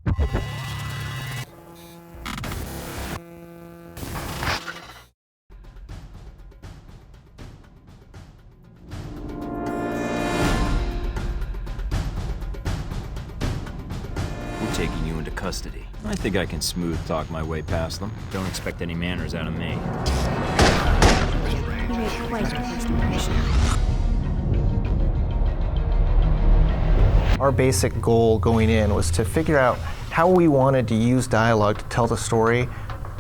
We're taking you into custody. I think I can smooth talk my way past them. Don't expect any manners out of me. You made quite a first impression. Our basic goal going in was to figure out how we wanted to use dialogue to tell the story,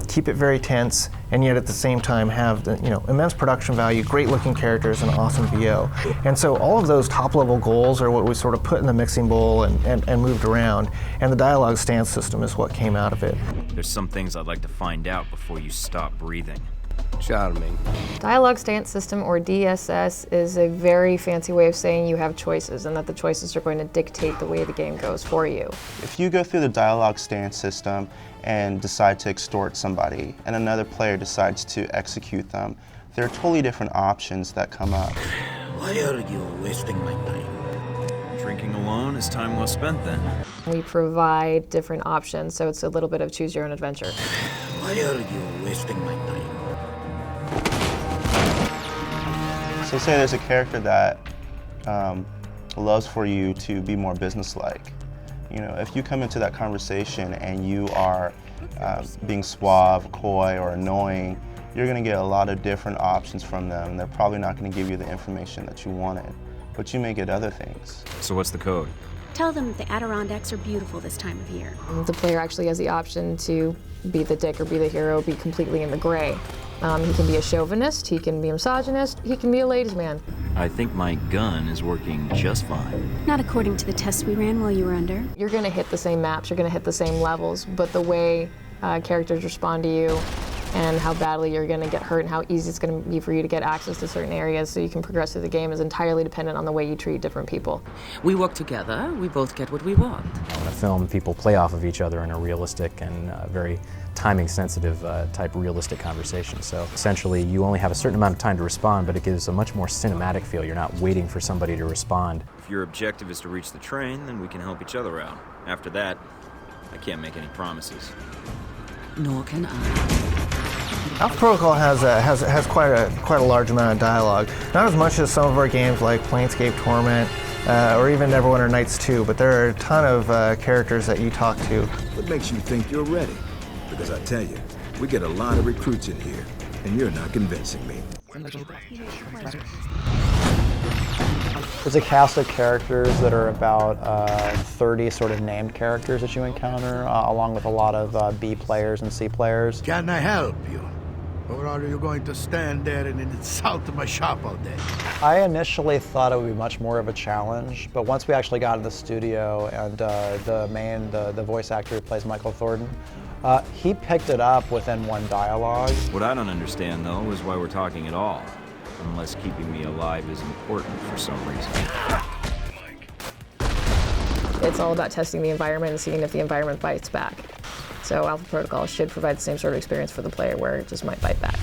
keep it very tense, and yet at the same time have the, immense production value, great looking characters, and awesome VO. And so all of those top level goals are what we sort of put in the mixing bowl and moved around, and the dialogue stance system is what came out of it. There's some things I'd like to find out before you stop breathing. Charming. Dialogue Stance System, or DSS, is a very fancy way of saying you have choices and that the choices are going to dictate the way the game goes for you. If you go through the dialogue stance system and decide to extort somebody and another player decides to execute them, there are totally different options that come up. Why are you wasting my time? Drinking alone is time well spent then. We provide different options, so it's a little bit of choose your own adventure. Why are you wasting my time? So say there's a character that loves for you to be more businesslike. If you come into that conversation and you are being suave, coy, or annoying, you're going to get a lot of different options from them. They're probably not going to give you the information that you wanted, but you may get other things. So what's the code? Tell them the Adirondacks are beautiful this time of year. The player actually has the option to be the dick or be the hero, be completely in the gray. He can be a chauvinist, he can be a misogynist, he can be a ladies' man. I think my gun is working just fine. Not according to the tests we ran while you were under. You're going to hit the same maps, you're going to hit the same levels, but the way characters respond to you and how badly you're going to get hurt and how easy it's going to be for you to get access to certain areas so you can progress through the game is entirely dependent on the way you treat different people. We work together, we both get what we want. In a film, people play off of each other in a realistic and very timing-sensitive type realistic conversation. So essentially, you only have a certain amount of time to respond, but it gives a much more cinematic feel. You're not waiting for somebody to respond. If your objective is to reach the train, then we can help each other out. After that, I can't make any promises. Nor can I. Alpha Protocol has quite a large amount of dialogue. Not as much as some of our games like Planescape Torment or even Neverwinter Nights 2, but there are a ton of characters that you talk to. What makes you think you're ready? Because I tell you, we get a lot of recruits in here, and you're not convincing me. There's a cast of characters that are about 30 sort of named characters that you encounter, along with a lot of B players and C players. Can I help you? Or are you going to stand there and insult my shop all day? I initially thought it would be much more of a challenge, but once we actually got in the studio and the voice actor who plays Michael Thorton, he picked it up within one dialogue. What I don't understand, though, is why we're talking at all. Unless keeping me alive is important for some reason. It's all about testing the environment and seeing if the environment bites back. So Alpha Protocol should provide the same sort of experience for the player where it just might bite back.